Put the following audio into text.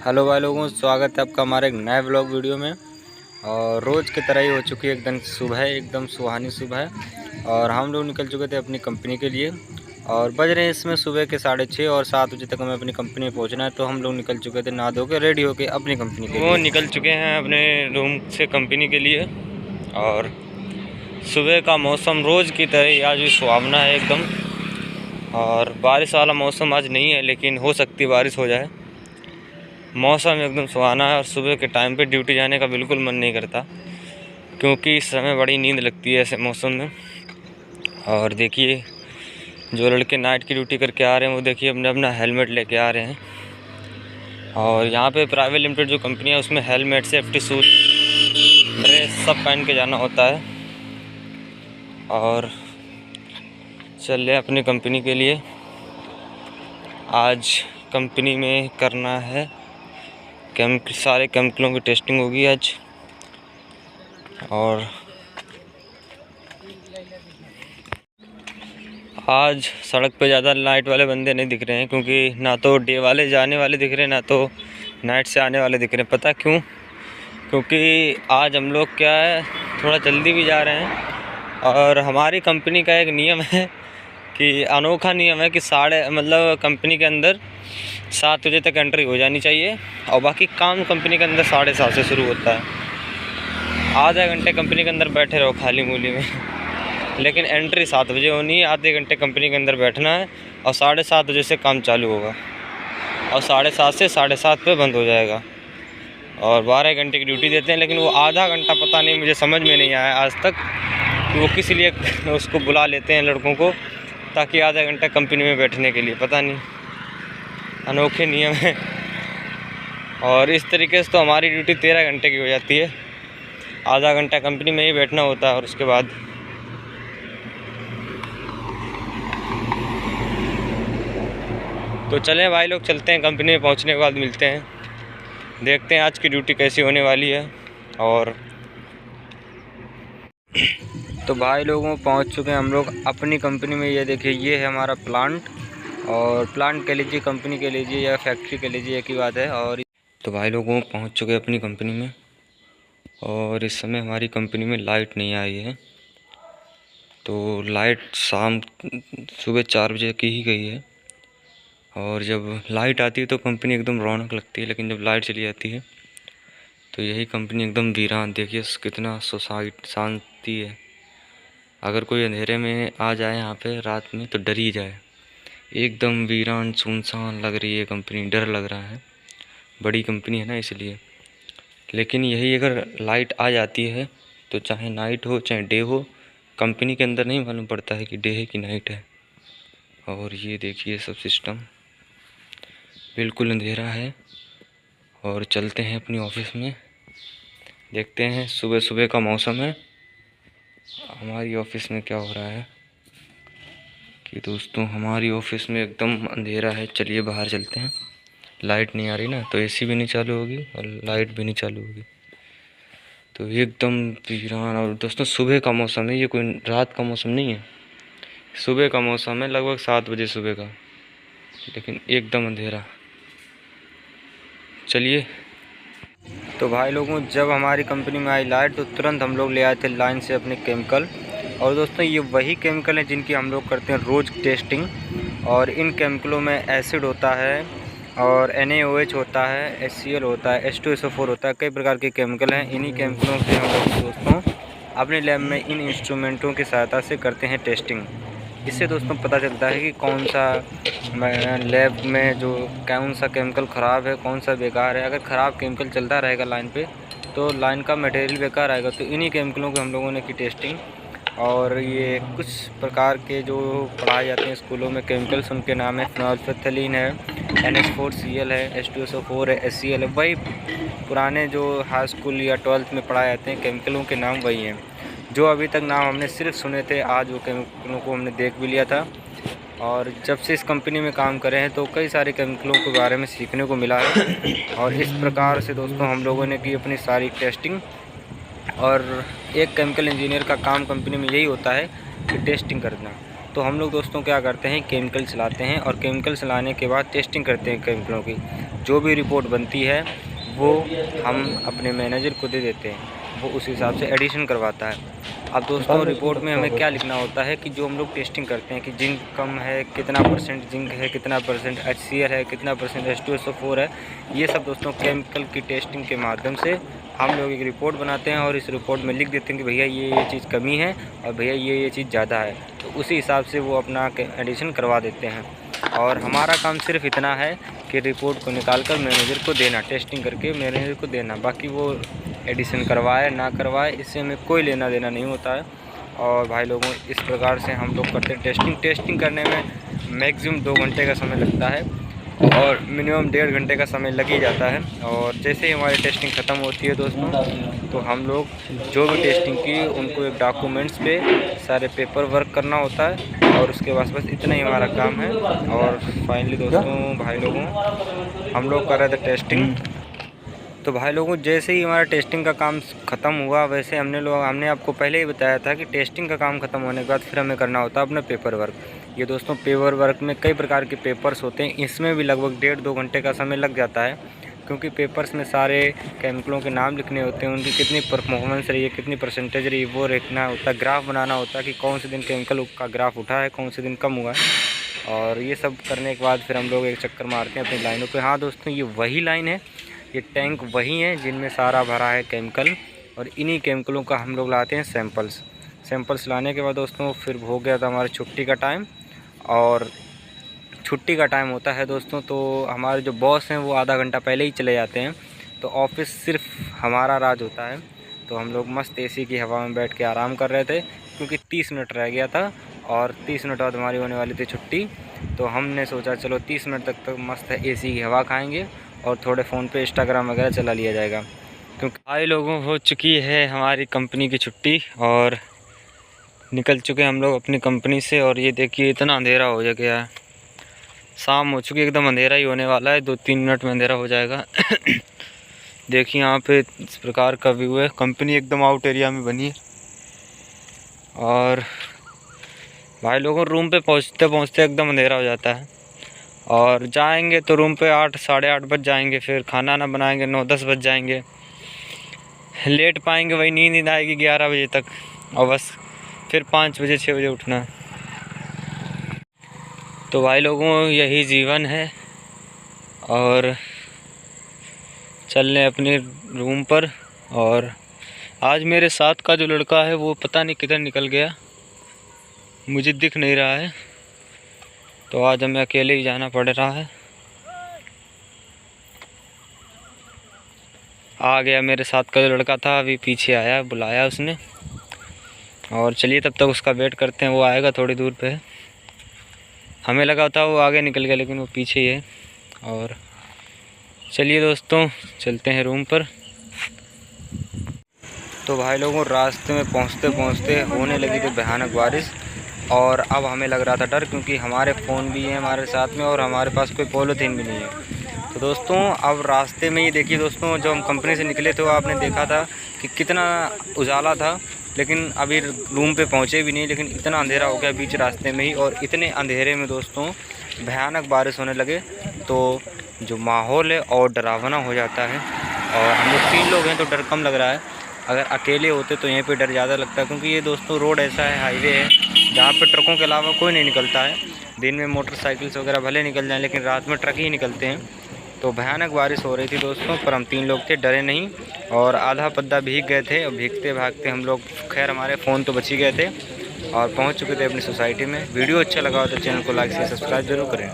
Hello भाई लोगों, स्वागत है आपका हमारे एक नए ब्लॉग वीडियो में। और रोज़ की तरह ही हो चुकी है एकदम सुबह, एकदम सुहानी सुबह। और हम लोग निकल चुके थे अपनी कंपनी के लिए। और बज रहे हैं इसमें सुबह के 6:30 और 7 बजे तक हमें अपनी कंपनी में पहुंचना है। तो हम लोग निकल चुके थे नहा धो के रेडी होके अपनी कंपनी के लिए। वो निकल चुके हैं अपने रूम से कंपनी के लिए। और सुबह का मौसम रोज़ की तरह ही आज भी सुहावना है एकदम। और बारिश वाला मौसम आज नहीं है, लेकिन हो सकती बारिश हो जाए। मौसम एकदम सुहाना है और सुबह के टाइम पे ड्यूटी जाने का बिल्कुल मन नहीं करता, क्योंकि इस समय बड़ी नींद लगती है ऐसे मौसम में। और देखिए, जो लड़के नाइट की ड्यूटी करके आ रहे हैं वो देखिए अपना अपना हेलमेट लेके आ रहे हैं। और यहाँ पे प्राइवेट लिमिटेड जो कंपनी है उसमें हेलमेट, सेफ्टी शूज, ड्रेस सब पहन के जाना होता है। और चल रहे अपनी कंपनी के लिए। आज कंपनी में करना है सारे केमिकलों की टेस्टिंग होगी आज। और आज सड़क पे ज़्यादा नाइट वाले बंदे नहीं दिख रहे हैं, क्योंकि ना तो डे वाले जाने वाले दिख रहे हैं, ना तो नाइट से आने वाले दिख रहे हैं। पता क्यों? क्योंकि आज हम लोग क्या है, थोड़ा जल्दी भी जा रहे हैं। और हमारी कंपनी का एक नियम है कि अनोखा नियम है कि कंपनी के अंदर 7 बजे तक एंट्री हो जानी चाहिए। और बाकी काम कंपनी के अंदर 7:30 से शुरू होता है। आधा घंटे कंपनी के अंदर बैठे रहो खाली मूली में, लेकिन एंट्री 7 बजे होनी है। आधे घंटे कंपनी के अंदर बैठना है और 7:30 बजे से काम चालू होगा। और 7:30 से 7:30 पे बंद हो जाएगा। और 12 घंटे की ड्यूटी देते हैं, लेकिन वो आधा घंटा पता नहीं, मुझे समझ में नहीं आया आज तक कि वो किस लिए उसको बुला लेते हैं लड़कों को, ताकि आधा घंटा कंपनी में बैठने के लिए। पता नहीं, अनोखे नियम है। और इस तरीके से तो हमारी ड्यूटी 13 घंटे की हो जाती है। आधा घंटा कंपनी में ही बैठना होता है और उसके बाद तो चलें भाई लोग, चलते हैं कंपनी में। पहुंचने के बाद मिलते हैं, देखते हैं आज की ड्यूटी कैसी होने वाली है। और तो भाई लोगों पहुंच चुके हैं हम लोग अपनी कंपनी में। ये देखिए, ये है हमारा प्लांट। और प्लांट कह लीजिए, कंपनी कह लीजिए, या फैक्ट्री कह लीजिए, एक ही बात है। और तो भाई लोगों पहुंच चुके हैं अपनी कंपनी में। और इस समय हमारी कंपनी में लाइट नहीं आई है। तो लाइट सुबह 4 बजे की ही गई है। और जब लाइट आती है तो कंपनी एकदम रौनक लगती है, लेकिन जब लाइट चली जाती है तो यही कंपनी एकदम वीरान। देखिए कितना शांति है। अगर कोई अंधेरे में आ जाए यहाँ पे रात में तो डर ही जाए। एकदम वीरान सुनसान लग रही है कंपनी, डर लग रहा है। बड़ी कंपनी है ना, इसलिए। लेकिन यही अगर लाइट आ जाती है तो चाहे नाइट हो चाहे डे हो, कंपनी के अंदर नहीं मालूम पड़ता है कि डे है कि नाइट है। और ये देखिए सब सिस्टम बिल्कुल अंधेरा है। और चलते हैं अपनी ऑफिस में, देखते हैं। सुबह सुबह का मौसम है, हमारी ऑफिस में क्या हो रहा है। कि दोस्तों हमारी ऑफिस में एकदम अंधेरा है। चलिए बाहर चलते हैं। लाइट नहीं आ रही ना, तो एसी भी नहीं चालू होगी और लाइट भी नहीं चालू होगी, तो एकदम वीरान। और दोस्तों सुबह का मौसम है, ये कोई रात का मौसम नहीं है। सुबह का मौसम है, लगभग 7 बजे सुबह का, लेकिन एकदम अंधेरा। चलिए। तो भाई लोगों जब हमारी कंपनी में आई लाइट तो तुरंत हम लोग ले आए थे लाइन से अपने केमिकल। और दोस्तों ये वही केमिकल हैं जिनकी हम लोग करते हैं रोज़ टेस्टिंग। और इन केमिकलों में एसिड होता है, और NaOH होता है, HCl होता है, H2SO4 होता है। कई प्रकार के केमिकल हैं। इन्हीं केमिकलों से हम लोग दोस्तों अपने लैब में इन इंस्ट्रूमेंटों की सहायता से करते हैं टेस्टिंग। इससे दोस्तों पता चलता है कि कौन सा लैब में जो कौन सा केमिकल ख़राब है, कौन सा बेकार है। अगर ख़राब केमिकल चलता रहेगा लाइन पे तो लाइन का मटेरियल बेकार आएगा। तो इन्हीं केमिकलों को हम लोगों ने की टेस्टिंग। और ये कुछ प्रकार के जो पढ़ाए जाते हैं स्कूलों में केमिकल्स, उनके नाम है फिनोल्फथलीन है, NH4Cl है, H2SO4 है, HCl है। वही पुराने जो हाई स्कूल या 12th में पढ़ाए जाते हैं केमिकलों के नाम वही हैं, जो अभी तक नाम हमने सिर्फ सुने थे। आज वो केमिकलों को हमने देख भी लिया था। और जब से इस कंपनी में काम कर रहे हैं तो कई सारे केमिकलों के बारे में सीखने को मिला है। और इस प्रकार से दोस्तों हम लोगों ने की अपनी सारी टेस्टिंग। और एक केमिकल इंजीनियर का काम कंपनी में यही होता है कि टेस्टिंग करना। तो हम लोग दोस्तों क्या करते हैं, केमिकल चलाते हैं और केमिकल चलाने के बाद टेस्टिंग करते हैं केमिकलों की। जो भी रिपोर्ट बनती है वो हम अपने मैनेजर को दे देते हैं, वो उस हिसाब से एडिशन करवाता है। अब दोस्तों रिपोर्ट में हमें क्या लिखना होता है कि जो हम लोग टेस्टिंग करते हैं कि जिंक कम है, कितना % जिंक है, कितना % HCl है, कितना % H2SO4 है, ये सब दोस्तों केमिकल की टेस्टिंग के माध्यम से हम लोग एक रिपोर्ट बनाते हैं और इस रिपोर्ट में लिख देते हैं कि भैया ये चीज़ कमी है और भैया ये चीज़ ज़्यादा है, तो उसी हिसाब से वो अपना एडिशन करवा देते हैं। और हमारा काम सिर्फ इतना है कि रिपोर्ट को निकाल कर मैनेजर को देना, टेस्टिंग करके मैनेजर को देना, बाकी वो एडिशन करवाए ना करवाए इससे हमें कोई लेना देना नहीं होता है। और भाई लोगों इस प्रकार से हम लोग करते हैं टेस्टिंग करने में मैक्सिमम 2 घंटे का समय लगता है और मिनिमम 1.5 घंटे का समय लग ही जाता है। और जैसे ही हमारी टेस्टिंग ख़त्म होती है दोस्तों, तो हम लोग जो भी टेस्टिंग की उनको एक डॉक्यूमेंट्स पे सारे पेपर वर्क करना होता है और उसके बाद बस इतना ही हमारा काम है। और फाइनली दोस्तों भाई लोगों हम लोग कर रहे थे टेस्टिंग। तो भाई लोगों जैसे ही हमारा टेस्टिंग का काम ख़त्म हुआ, वैसे हमने आपको पहले ही बताया था कि टेस्टिंग का काम ख़त्म होने के बाद फिर हमें करना होता है अपना पेपर वर्क। ये दोस्तों पेपर वर्क में कई प्रकार के पेपर्स होते हैं, इसमें भी लगभग 1.5-2 घंटे का समय लग जाता है, क्योंकि पेपर्स में सारे केमिकलों के नाम लिखने होते हैं, उनकी कितनी परफॉर्मेंस रही है, कितनी % रही है, वो लिखना होता है, ग्राफ बनाना होता है कि कौन से दिन केमिकल का ग्राफ उठा है, कौन से दिन कम हुआ है। और ये सब करने के बाद फिर हम लोग एक चक्कर मारते हैं अपनी लाइनों पर। हाँ दोस्तों ये वही लाइन है, ये टैंक वही हैं जिनमें सारा भरा है केमिकल, और इन्हीं केमिकलों का हम लोग लाते हैं सैंपल्स लाने के बाद दोस्तों फिर हो गया था हमारी छुट्टी का टाइम। और छुट्टी का टाइम होता है दोस्तों तो हमारे जो बॉस हैं वो आधा घंटा पहले ही चले जाते हैं, तो ऑफिस सिर्फ हमारा राज होता है। तो हम लोग मस्त AC की हवा में बैठ के आराम कर रहे थे, क्योंकि 30 मिनट रह गया था और 30 मिनट बाद हमारी होने वाली थी छुट्टी। तो हमने सोचा चलो 30 मिनट तक तो मस्त AC की हवा खाएँगे और थोड़े फ़ोन पे इंस्टाग्राम वगैरह चला लिया जाएगा, क्योंकि भाई लोगों हो चुकी है हमारी कंपनी की छुट्टी और निकल चुके हम लोग अपनी कंपनी से। और ये देखिए इतना अंधेरा हो गया है, शाम हो चुकी है, एकदम अंधेरा ही होने वाला है, 2-3 मिनट में अंधेरा हो जाएगा। देखिए यहाँ पे इस प्रकार का व्यू है, कंपनी एकदम आउट एरिया में बनी है। और भाई लोगों रूम पे पहुँचते पहुँचते एकदम अंधेरा हो जाता है, और जाएंगे तो रूम पे 8 साढ़े 8 बज जाएंगे, फिर खाना ना बनाएंगे 9-10 बज जाएंगे, लेट पाएंगे वही नींद आएगी 11 बजे तक, और बस फिर 5 बजे 6 बजे उठना। तो भाई लोगों यही जीवन है। और चल रहे अपने रूम पर। और आज मेरे साथ का जो लड़का है वो पता नहीं किधर निकल गया, मुझे दिख नहीं रहा है, तो आज हमें अकेले ही जाना पड़ रहा है। आ गया मेरे साथ का जो लड़का था, अभी पीछे आया, बुलाया उसने। और चलिए तब तक उसका वेट करते हैं, वो आएगा, थोड़ी दूर पे है। हमें लगा था वो आगे निकल गया, लेकिन वो पीछे ही है। और चलिए दोस्तों चलते हैं रूम पर। तो भाई लोगों रास्ते में पहुँचते पहुँचते होने लगी थी भयानक बारिश, और अब हमें लग रहा था डर, क्योंकि हमारे फ़ोन भी हैं हमारे साथ में और हमारे पास कोई पॉलीथीन भी नहीं है। तो दोस्तों अब रास्ते में ही देखिए दोस्तों, जो हम कंपनी से निकले थे वो आपने देखा था कि कितना उजाला था, लेकिन अभी रूम पे पहुँचे भी नहीं, लेकिन इतना अंधेरा हो गया बीच रास्ते में ही। और इतने अंधेरे में दोस्तों भयानक बारिश होने लगे, तो जो माहौल है और डरावना हो जाता है। और हम लोग 3 लोग हैं तो डर कम लग रहा है, अगर अकेले होते तो यहीं पे डर ज़्यादा लगता है, क्योंकि ये दोस्तों रोड ऐसा है, हाईवे है, जहाँ पे ट्रकों के अलावा कोई नहीं निकलता है। दिन में मोटरसाइकिल्स वगैरह भले निकल जाएं, लेकिन रात में ट्रक ही निकलते हैं। तो भयानक बारिश हो रही थी दोस्तों, पर हम 3 लोग थे, डरे नहीं, और आधा पद्दा भीग गए थे, और भीगते भागते हम लोग, खैर हमारे फ़ोन तो बच ही गए थे, और पहुँच चुके थे अपनी सोसाइटी में। वीडियो अच्छा लगा हो तो चैनल को लाइक से सब्सक्राइब जरूर करें।